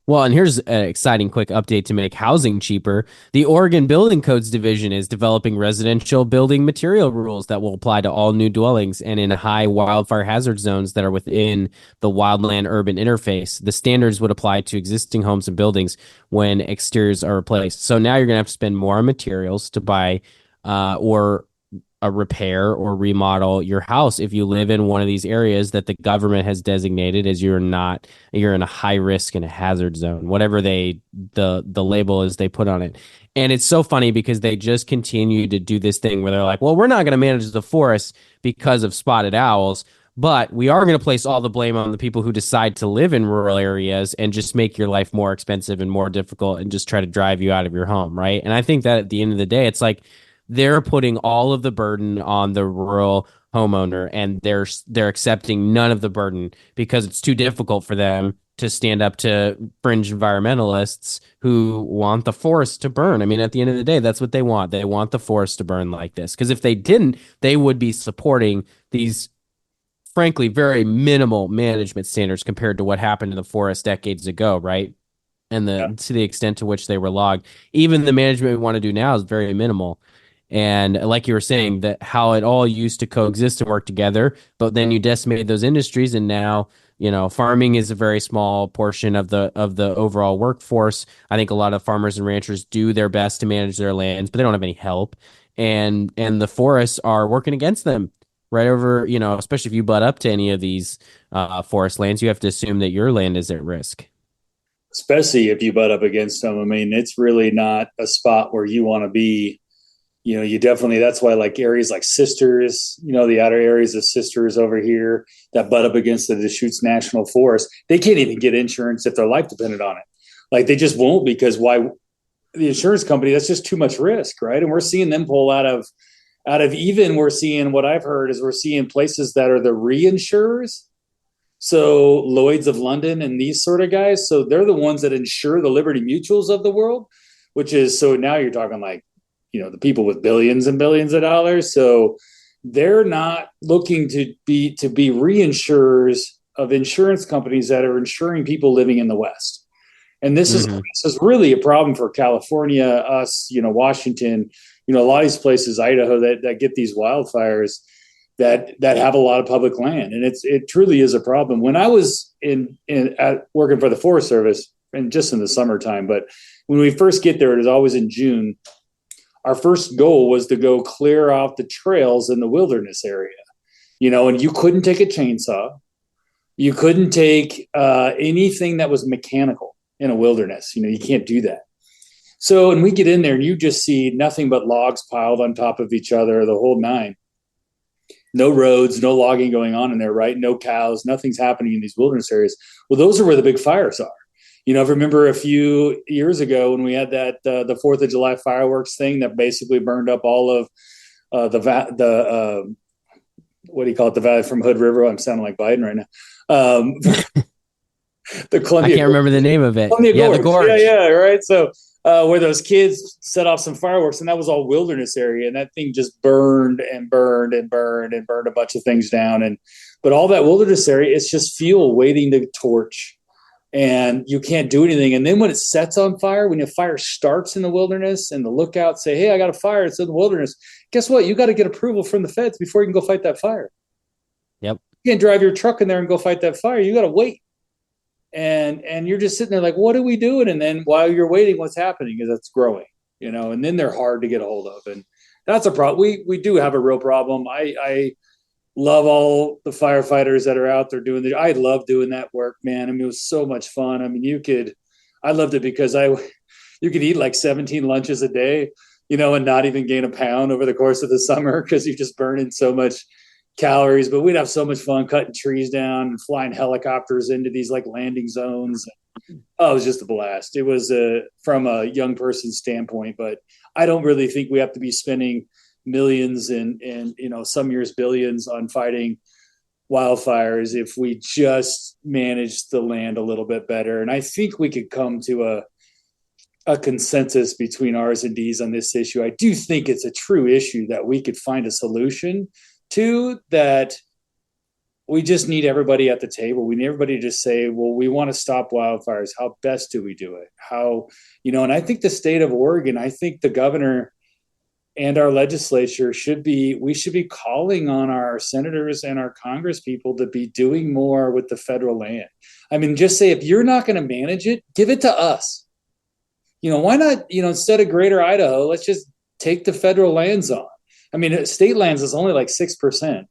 Well, and here's an exciting quick update to make housing cheaper. The Oregon Building Codes Division is developing residential building material rules that will apply to all new dwellings and in high wildfire hazard zones that are within the wildland urban interface. The standards would apply to existing homes and buildings when exteriors are replaced. So now you're going to have to spend more on materials to buy or a repair or remodel your house if you live in one of these areas that the government has designated as you're in a high risk and a hazard zone, whatever the label is they put on it. And it's so funny because they just continue to do this thing where they're like, well, we're not going to manage the forest because of spotted owls, but we are going to place all the blame on the people who decide to live in rural areas and just make your life more expensive and more difficult and just try to drive you out of your home, right? And I think that at the end of the day, it's like they're putting all of the burden on the rural homeowner, and they're accepting none of the burden because it's too difficult for them to stand up to fringe environmentalists who want the forest to burn. I mean, at the end of the day, that's what they want. They want the forest to burn like this. Because if they didn't, they would be supporting these, frankly, very minimal management standards compared to what happened in the forest decades ago, right? And to the extent to which they were logged. Even the management we want to do now is very minimal. And like you were saying, that how it all used to coexist and work together, but then you decimated those industries, and now farming is a very small portion of the overall workforce. I think a lot of farmers and ranchers do their best to manage their lands, but they don't have any help, and the forests are working against them. Right over, especially if you butt up to any of these forest lands, you have to assume that your land is at risk. Especially if you butt up against them. I mean, it's really not a spot where you want to be. You definitely, that's why like areas like Sisters, the outer areas of Sisters over here that butt up against the Deschutes National Forest, they can't even get insurance if their life depended on it. Like they just won't, because why? The insurance company, that's just too much risk, right? And we're seeing them pull out of even, we're seeing, what I've heard is we're seeing places that are the reinsurers. So Lloyd's of London and these sort of guys. So they're the ones that insure the Liberty Mutuals of the world, which is, so now you're talking like, the people with billions and billions of dollars. So they're not looking to be reinsurers of insurance companies that are insuring people living in the West. And this is really a problem for California, us, Washington, a lot of these places, Idaho, that get these wildfires that have a lot of public land. And it truly is a problem. When I was working for the Forest Service, and just in the summertime, but when we first get there, it is always in June. Our first goal was to go clear out the trails in the wilderness area, and you couldn't take a chainsaw. You couldn't take anything that was mechanical in a wilderness. You can't do that. So, and we get in there and you just see nothing but logs piled on top of each other, the whole nine. No roads, no logging going on in there, right? No cows, nothing's happening in these wilderness areas. Well, those are where the big fires are. I remember a few years ago when we had that the 4th of July fireworks thing that basically burned up all of the what do you call it? The valley from Hood River. I'm sounding like Biden right now. The Columbia. I can't remember the name of it. Columbia Gorge. The gorge. Yeah, right. So where those kids set off some fireworks, and that was all wilderness area, and that thing just burned and burned and burned and burned a bunch of things down. But all that wilderness area, it's just fuel waiting to torch. And you can't do anything. And then when it sets on fire, when a fire starts in the wilderness and the lookouts say, hey, I got a fire, it's in the wilderness, guess what? You got to get approval from the feds before you can go fight that fire. Yep. You can't drive your truck in there and go fight that fire. You got to wait. And you're just sitting there like, what are we doing? And then while you're waiting, what's happening is it's growing, and then they're hard to get a hold of. And that's a problem. We do have a real problem. I love all the firefighters that are out there doing I love doing that work, man. I mean, it was so much fun. I mean, I loved it because you could eat like 17 lunches a day, and not even gain a pound over the course of the summer because you're just burning so much calories. But we'd have so much fun cutting trees down and flying helicopters into these like landing zones. Oh, it was just a blast. It was from a young person's standpoint, but I don't really think we have to be spending millions and some years billions on fighting wildfires if we just manage the land a little bit better. And I think we could come to a consensus between R's and D's on this issue. I do think it's a true issue that we could find a solution to that we just need everybody at the table. We need everybody to say, well, we want to stop wildfires. How best do we do it? How, and I think the state of Oregon, I think the governor and our legislature we should be calling on our senators and our Congress people to be doing more with the federal land. I mean, just say, if you're not going to manage it, give it to us. Why not, instead of Greater Idaho, let's just take the federal lands on. I mean, state lands is only like 6%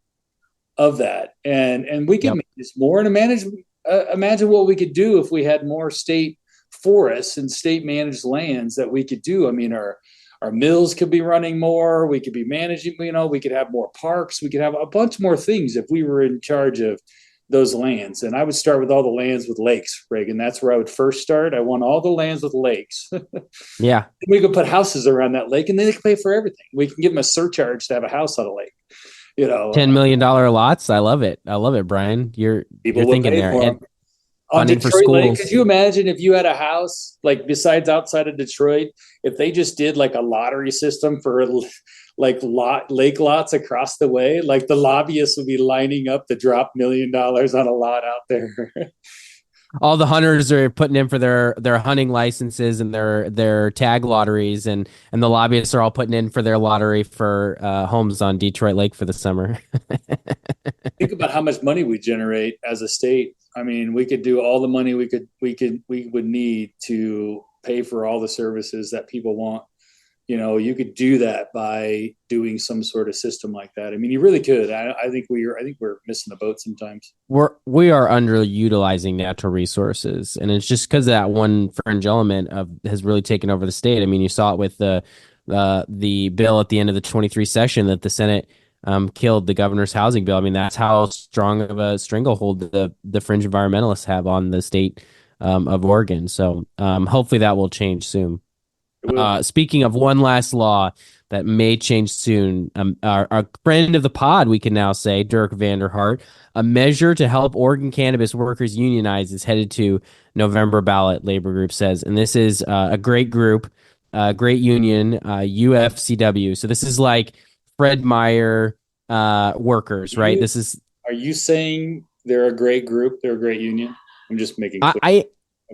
of that. And we can manage more and imagine what we could do if we had more state forests and state managed lands that we could do. I mean, our mills could be running more. We could be managing, we could have more parks. We could have a bunch more things if we were in charge of those lands. And I would start with all the lands with lakes, Reagan. That's where I would first start. I want all the lands with lakes. Yeah. We could put houses around that lake and then they can pay for everything. We can give them a surcharge to have a house on a lake. $10 million lots. I love it, Brian. You're thinking there. And on funding for Detroit schools. Lake, could you imagine if you had a house, like besides outside of Detroit, if they just did like a lottery system for like lake lots across the way, like the lobbyists would be lining up to drop $1 million on a lot out there. All the hunters are putting in for their hunting licenses and their tag lotteries, and the lobbyists are all putting in for their lottery for homes on Detroit Lake for the summer. Think about how much money we generate as a state. I mean, we could do all the money we would need to pay for all the services that people want. You could do that by doing some sort of system like that. I mean, you really could. I think we're missing the boat sometimes. We are underutilizing natural resources, and it's just because that one fringe element has really taken over the state. I mean, you saw it with the bill at the end of the 23 session that the Senate killed, the governor's housing bill. I mean, that's how strong of a stranglehold the fringe environmentalists have on the state of Oregon. So hopefully that will change soon. Speaking of one last law that may change soon, our friend of the pod, we can now say, Dirk Vanderhart, a measure to help Oregon cannabis workers unionize is headed to November ballot, Labor Group says. And this is a great group, great union, UFCW. So this is like Fred Meyer workers, right? Are you saying they're a great group? They're a great union? I'm just making clear.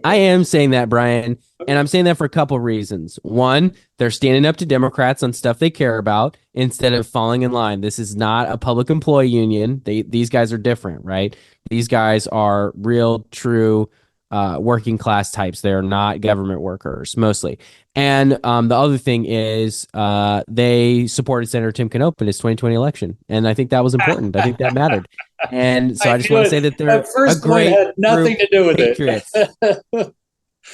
I am saying that, Brian, and I'm saying that for a couple of reasons. One, they're standing up to Democrats on stuff they care about instead of falling in line. This is not a public employee union. These guys are different, right? These guys are real, true working class types. They're not government workers, mostly. And the other thing is they supported Senator Tim Knopp in his 2020 election, and I think that was important. I think that mattered. And so I just want to say that they're a great had nothing to do with patriots.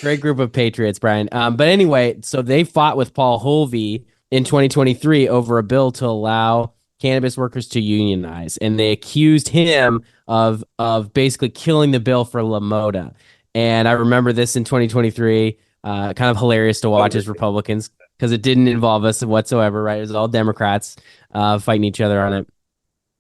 Great group of patriots, Brian. But anyway, so they fought with Paul Holvey in 2023 over a bill to allow cannabis workers to unionize, and they accused him of basically killing the bill for LaModa. And I remember this in 2023. Kind of hilarious to watch as Republicans because it didn't involve us whatsoever, right? It was all Democrats fighting each other on it.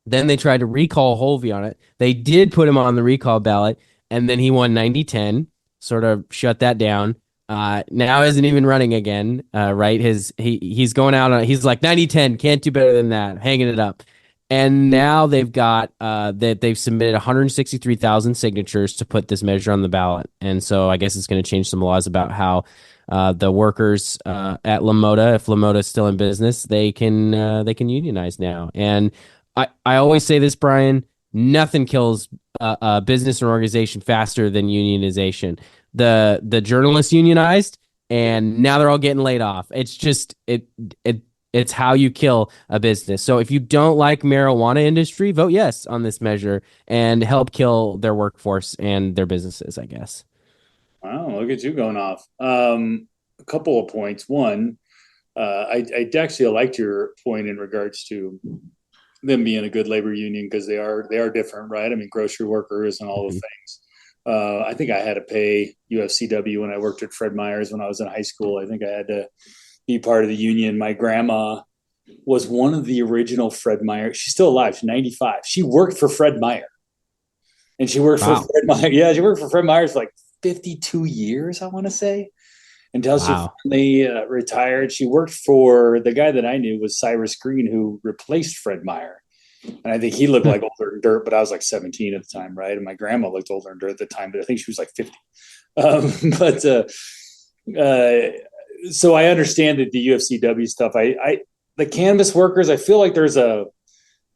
Then they tried to recall Holvey on it. They did put him on the recall ballot, and then he won 90-10, sort of shut that down. Now isn't even running again, right? He's going out on, he's like 90-10, can't do better than that, hanging it up. And now they've got they've submitted 163,000 signatures to put this measure on the ballot. And so I guess it's going to change some laws about how the workers at LaModa, if LaModa is still in business, they can unionize now. And I always say this, Brian, nothing kills a business or organization faster than unionization. The journalists unionized, and now they're all getting laid off. It's just it's how you kill a business. So if you don't like marijuana industry, vote yes on this measure and help kill their workforce and their businesses, I guess. Wow, look at you going off. A couple of points. One, I actually liked your point in regards to them being a good labor union because they are different, right? I mean, grocery workers and all the things. I think I had to pay UFCW when I worked at Fred Meyer's when I was in high school. I think I had to be part of the union. My grandma was one of the original Fred Meyer. She's still alive. She's 95. She worked for Fred Meyer. And she worked for Fred Meyer. Yeah, she worked for Fred Meyer for like 52 years, I want to say, until she finally retired. She worked for the guy that I knew was Cyrus Green, who replaced Fred Meyer. And I think he looked like older than dirt, but I was like 17 at the time, right? And my grandma looked older than dirt at the time, but I think she was like 50. But so I understand that the UFCW stuff. The cannabis workers, I feel like there's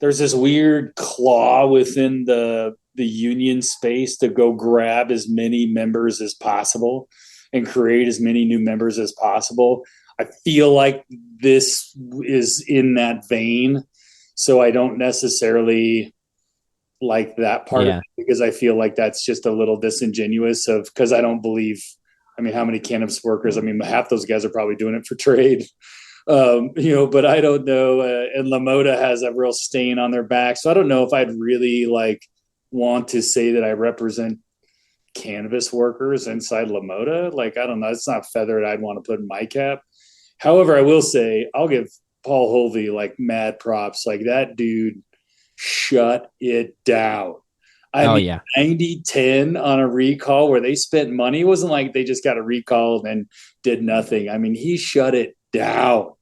this weird claw within the union space to go grab as many members as possible and create as many new members as possible. I feel like this is in that vein. So I don't necessarily like that part of it, because I feel like that's just a little disingenuous because I don't believe, I mean, how many cannabis workers, I mean, half those guys are probably doing it for trade, but I don't know. And LaModa has a real stain on their back. So I don't know if I'd really want to say that I represent cannabis workers inside LaModa. I don't know. It's not a feather that I'd want to put in my cap. However, I will say I'll give Paul Holvey mad props. That dude shut it down. I mean, 90-10 on a recall where they spent money. It wasn't like they just got a recall and then did nothing. I mean, he shut it down.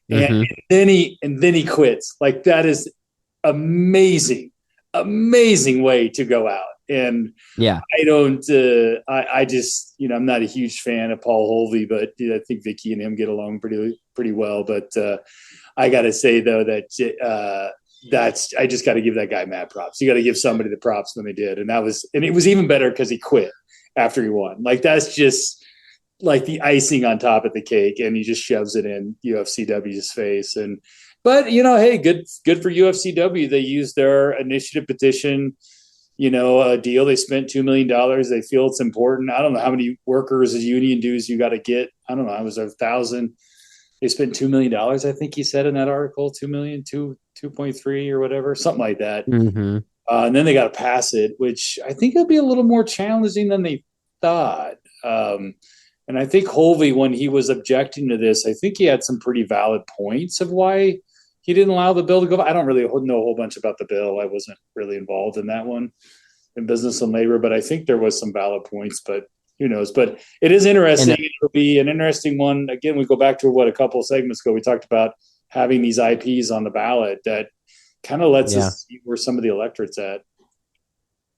And then he quits. That is amazing way to go out. And I don't, I just, I'm not a huge fan of Paul Holvey, but I think Vicky and him get along pretty well. But I got to say though, that I just got to give that guy mad props. You got to give somebody the props when they did. And it was even better because he quit after he won. That's just the icing on top of the cake. And he just shoves it in UFCW's face. But hey, good for UFCW. They used their initiative petition, a deal. They spent $2 million. They feel it's important. I don't know how many workers as union dues you got to get. I don't know. It was 1,000. They spent $2 million. I think he said in that article, 2 million, 2.3 or whatever, something like that. And then they got to pass it, which I think it'll be a little more challenging than they thought. And I think Holvey, when he was objecting to this, I think he had some pretty valid points of why he didn't allow the bill to go. I don't really know a whole bunch about the bill. I wasn't really involved in that one in business and labor, but I think there was some valid points, but who knows? But it is interesting. It'll be an interesting one. Again, we go back to what a couple of segments ago we talked about, having these IPs on the ballot that kind of lets us see where some of the electorate's at.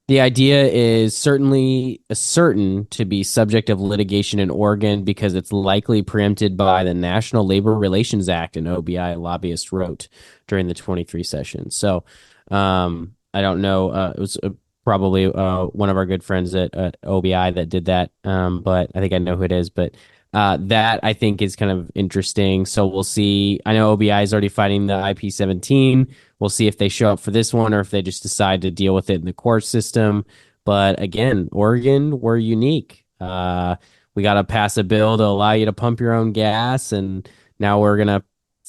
The idea is certainly certain to be subject of litigation in Oregon because it's likely preempted by the National Labor Relations Act, an OBI lobbyist wrote during the 23 session. So I don't know. It was probably one of our good friends at OBI that did that, but I think I know who it is. But that I think is kind of interesting. So we'll see. I know OBI is already fighting the IP-17. We'll see if they show up for this one or if they just decide to deal with it in the court system. But again, Oregon, we're unique. We got to pass a bill to allow you to pump your own gas. And now we're going to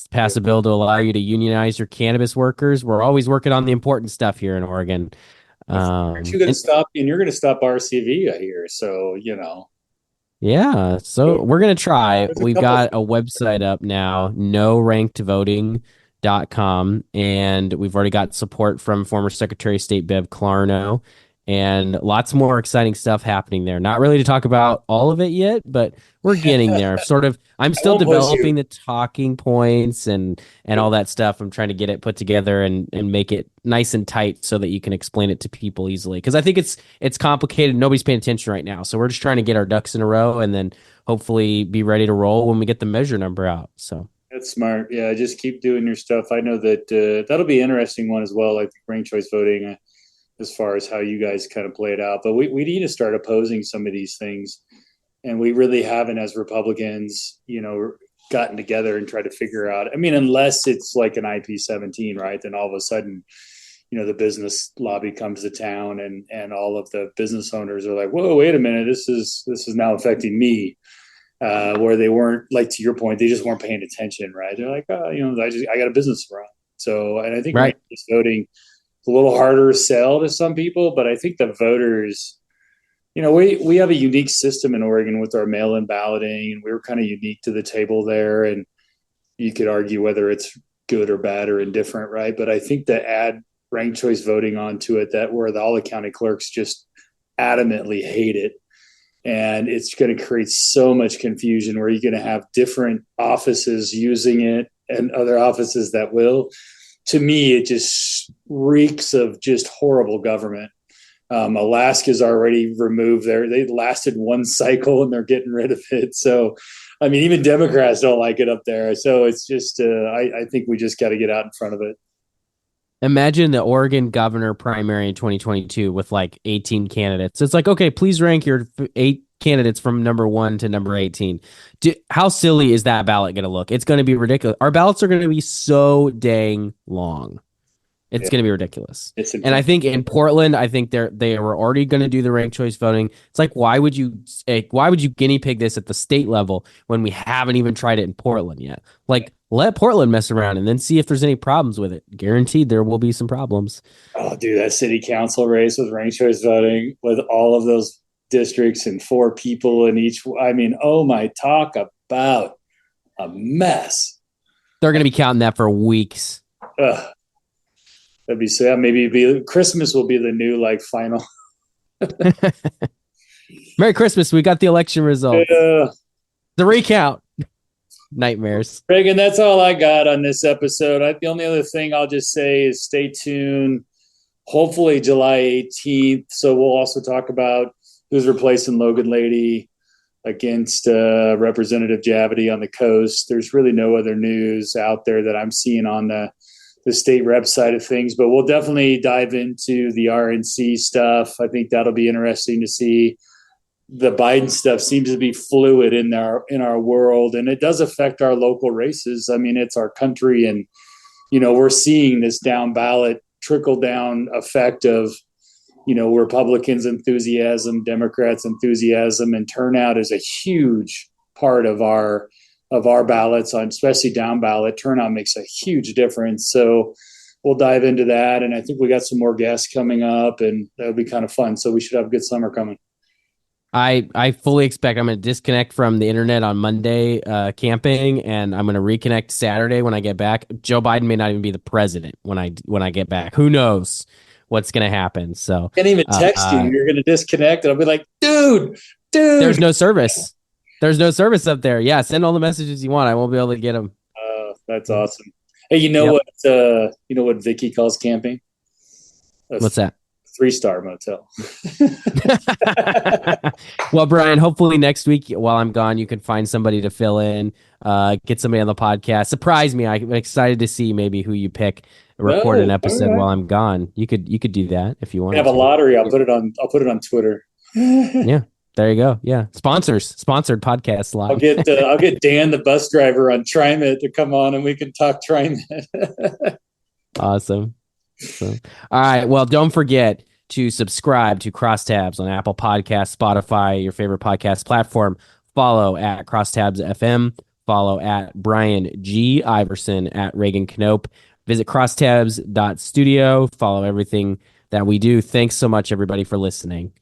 pass a bill to allow you to unionize your cannabis workers. We're always working on the important stuff here in Oregon. Aren't you going to stop? And you're going to stop RCV, I hear. So, Yeah, so we're going to try. We've got a website up now, norankedvoting.com, and we've already got support from former Secretary of State Bev Clarno, and lots more exciting stuff happening there. Not really to talk about all of it yet, but we're getting there. I'm still developing the talking points and all that stuff. I'm trying to get it put together and make it nice and tight so that you can explain it to people easily. Because I think it's complicated. Nobody's paying attention right now. So we're just trying to get our ducks in a row and then hopefully be ready to roll when we get the measure number out. So that's smart. Yeah, just keep doing your stuff. I know that that'll be an interesting one as well, like the ranked choice voting. As far as how you guys kind of play it out. But we need to start opposing some of these things. And we really haven't, as Republicans, gotten together and tried to figure out, I mean, unless it's like an IP-17, right? Then all of a sudden, the business lobby comes to town and all of the business owners are like, whoa, wait a minute, this is now affecting me. Where they weren't, like, to your point, they just weren't paying attention, right? They're like, oh, I got a business to run. So, and I think right. Voting, a little harder to sell to some people, but I think the voters, we have a unique system in Oregon with our mail-in balloting, and we were kind of unique to the table there. And you could argue whether it's good or bad or indifferent, right? But I think to add ranked choice voting onto it, that where all the county clerks just adamantly hate it, and it's going to create so much confusion where you're going to have different offices using it and other offices that will. to me, it just reeks of just horrible government. Alaska's already removed they lasted one cycle and they're getting rid of it. So, I mean, even Democrats don't like it up there. So it's just, I think we just got to get out in front of it. Imagine the Oregon governor primary in 2022 with like 18 candidates. It's like, okay, please rank your 8 candidates from number 1 to number 18. How silly is that ballot going to look? It's going to be ridiculous. Our ballots are going to be so dang long. It's going to be ridiculous. And I think in Portland, I think they were already going to do the ranked choice voting. It's like, why would you guinea pig this at the state level when we haven't even tried it in Portland yet? Like, let Portland mess around and then see if there's any problems with it. Guaranteed there will be some problems. Oh, dude, that city council race with ranked choice voting with all of those districts and 4 people in each. I mean, oh my, talk about a mess. They're going to be counting that for weeks. That'd be sad. Maybe Christmas will be the new like final. Merry Christmas. We got the election results. The recount. Nightmares. Reagan, that's all I got on this episode. The only other thing I'll just say is stay tuned. Hopefully July 18th. So we'll also talk about who's replacing Logan Lady against Representative Javity on the coast. There's really no other news out there that I'm seeing on the state rep side of things, but we'll definitely dive into the RNC stuff. I think that'll be interesting to see. The Biden stuff seems to be fluid in our world, and it does affect our local races. I mean, it's our country, and we're seeing this down ballot trickle down effect of Republicans' enthusiasm, Democrats' enthusiasm, and turnout is a huge part of our ballots, on especially down ballot. Turnout makes a huge difference. So we'll dive into that, and I think we got some more guests coming up, and that'll be kind of fun. So we should have a good summer coming. I fully expect I'm going to disconnect from the internet on Monday camping, and I'm going to reconnect Saturday when I get back. Joe Biden may not even be the president when I get back. Who knows what's going to happen? So I can't even text you. You're going to disconnect, and I'll be like, dude. There's no service. There's no service up there. Yeah, send all the messages you want. I won't be able to get them. That's awesome. Hey, you know what Vicky calls camping? What's that? 3-star motel. Well, Bryan, hopefully next week while I'm gone, you can find somebody to fill in, get somebody on the podcast. Surprise me. I'm excited to see maybe who you pick, record an episode while I'm gone. You could do that if you want. Have a lottery. I'll put it on Twitter. Yeah. There you go. Yeah. Sponsored podcast live. I'll get Dan, the bus driver on TriMet, to come on and we can talk TriMet. Awesome. So, all right. Well, don't forget to subscribe to Crosstabs on Apple Podcasts, Spotify, your favorite podcast platform. Follow at Crosstabs FM. Follow at Bryan G. Iverson at Reagan Knope. Visit crosstabs.studio. Follow everything that we do. Thanks so much, everybody, for listening.